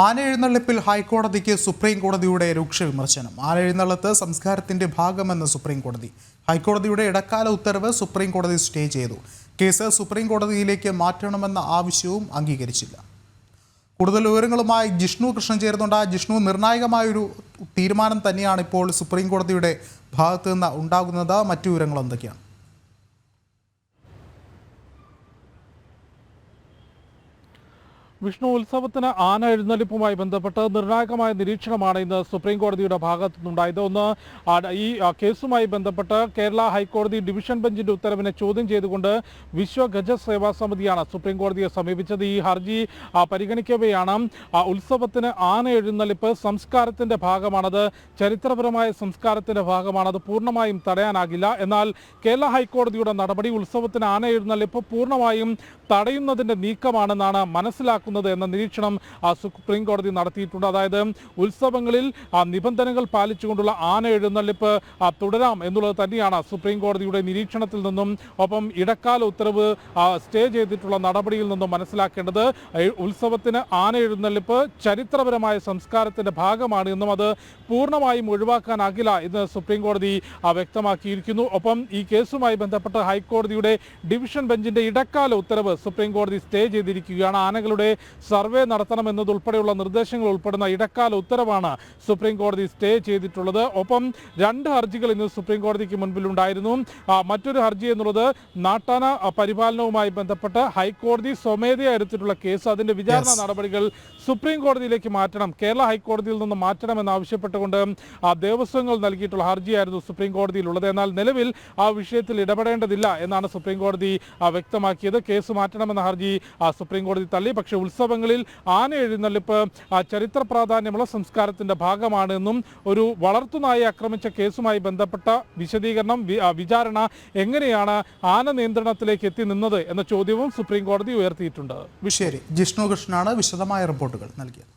ആനയെഴുന്നള്ളിപ്പിൽ ഹൈക്കോടതിക്ക് supreme കോടതിയുടെ രൂക്ഷ വിമർശനം. ആനയെഴുന്നള്ളത്ത് സംസ്കാരത്തിന്റെ ഭാഗമെന്ന് സുപ്രീം കോടതി. ഹൈക്കോടതിയുടെ ഇടക്കാല ഉത്തരവ് സുപ്രീം കോടതി സ്റ്റേ ചെയ്തു. കേസ് സുപ്രീം കോടതിയിലേക്ക് മാറ്റണമെന്ന ആവശ്യവും അംഗീകരിച്ചില്ല. കൂടുതൽ വിവരങ്ങളുമായി ജിഷ്ണു കൃഷ്ണൻ ചേരുന്നുണ്ട്. ജിഷ്ണു, നിർണായകമായൊരു തീരുമാനം തന്നെയാണ് ഇപ്പോൾ സുപ്രീം കോടതിയുടെ ഭാഗത്ത് നിന്ന് ഉണ്ടാകുന്നത്. മറ്റു വിവരങ്ങൾ എന്തൊക്കെയാണ്? വിഷ്ണു, ഉത്സവത്തിന് ആന എഴുന്നള്ളിപ്പുമായി ബന്ധപ്പെട്ട് നിർണായകമായ നിരീക്ഷണമാണ് ഇന്ന് സുപ്രീം കോടതിയുടെ ഭാഗത്തു നിന്നുണ്ടായത്. ഒന്ന്, ഈ കേസുമായി ബന്ധപ്പെട്ട് കേരള ഹൈക്കോടതി ഡിവിഷൻ ബെഞ്ചിന്റെ ഉത്തരവിനെ ചോദ്യം ചെയ്തുകൊണ്ട് വിശ്വ ഗജ സേവാ സമിതിയാണ് സുപ്രീം കോടതിയെ സമീപിച്ചത്. ഈ ഹർജി പരിഗണിക്കവെയാണ് ഉത്സവത്തിന് ആന എഴുന്നള്ളിപ്പ് സംസ്കാരത്തിന്റെ ഭാഗമാണത്, ചരിത്രപരമായ സംസ്കാരത്തിന്റെ ഭാഗമാണത്, പൂർണ്ണമായും തടയാനാകില്ല. എന്നാൽ കേരള ഹൈക്കോടതിയുടെ നടപടി ഉത്സവത്തിന് ആന എഴുന്നള്ളിപ്പ് പൂർണ്ണമായും തടയുന്നതിന്റെ നീക്കമാണെന്നാണ് മനസ്സിലാക്കുന്നത് എന്ന നിരീക്ഷണം സുപ്രീം കോടതി നടത്തിയിട്ടുണ്ട്. അതായത് ഉത്സവങ്ങളിൽ നിബന്ധനകൾ പാലിച്ചുകൊണ്ടുള്ള ആന എഴുന്നള്ളിപ്പ് തുടരാം എന്നുള്ളത് തന്നെയാണ് സുപ്രീം കോടതിയുടെ നിരീക്ഷണത്തിൽ നിന്നും ഒപ്പം ഇടക്കാല ഉത്തരവ് സ്റ്റേ ചെയ്തിട്ടുള്ള നടപടിയിൽ നിന്നും മനസ്സിലാക്കേണ്ടത്. ഉത്സവത്തിന് ആന എഴുന്നള്ളിപ്പ് ചരിത്രപരമായ സംസ്കാരത്തിന്റെ ഭാഗമാണ് എന്നും അത് പൂർണ്ണമായും ഒഴിവാക്കാനാകില്ല എന്ന് സുപ്രീം കോടതി വ്യക്തമാക്കിയിരിക്കുന്നു. ഒപ്പം ഈ കേസുമായി ബന്ധപ്പെട്ട് ഹൈക്കോടതിയുടെ ഡിവിഷൻ ബെഞ്ചിന്റെ ഇടക്കാല ഉത്തരവ് സുപ്രീം കോടതി സ്റ്റേ ചെയ്തിരിക്കുകയാണ്. ആനകളുടെ സർവേ നടത്തണമെന്നതുൾപ്പെടെയുള്ള നിർദ്ദേശങ്ങൾ ഉൾപ്പെടുന്ന ഇടക്കാല ഉത്തരവാണ് സുപ്രീം കോടതി സ്റ്റേ ചെയ്തിട്ടുള്ളത്. ഒപ്പം രണ്ട് ഹർജികൾ ഇന്ന് സുപ്രീം കോടതിക്ക് മുൻപിലുണ്ടായിരുന്നു. മറ്റൊരു ഹർജി എന്നുള്ളത് നാട്ടാന പരിപാലനവുമായി ബന്ധപ്പെട്ട് ഹൈക്കോടതി സ്വമേധയാ എടുത്തിട്ടുള്ള കേസ്, അതിന്റെ വിചാരണ നടപടികൾ സുപ്രീം കോടതിയിലേക്ക് മാറ്റണം, കേരള ഹൈക്കോടതിയിൽ നിന്ന് മാറ്റണമെന്നാവശ്യപ്പെട്ടുകൊണ്ട് ദേവസ്വങ്ങൾ നൽകിയിട്ടുള്ള ഹർജിയായിരുന്നു സുപ്രീം കോടതിയിലുള്ളത്. എന്നാൽ നിലവിൽ ആ വിഷയത്തിൽ ഇടപെടേണ്ടതില്ല എന്നാണ് സുപ്രീം കോടതി വ്യക്തമാക്കിയത്. കേസ് മാറ്റണമെന്ന ഹർജി സുപ്രീം കോടതി തള്ളി. പക്ഷേ ഉത്സവങ്ങളിൽ ആന എഴുന്നള്ളിപ്പ് ചരിത്ര പ്രാധാന്യമുള്ള സംസ്കാരത്തിന്റെ ഭാഗമാണ് എന്നും ഒരു വളർത്തുനായെ ആക്രമിച്ച കേസുമായി ബന്ധപ്പെട്ട വിശദീകരണം, വിചാരണ എങ്ങനെയാണ് ആന നിയന്ത്രണത്തിലേക്ക് എത്തി നിന്നത് എന്ന ചോദ്യവും സുപ്രീം കോടതി ഉയർത്തിയിട്ടുണ്ട്. ശരി, ജിഷ്ണു കൃഷ്ണനാണ് വിശദമായ റിപ്പോർട്ടുകൾ നൽകിയത്.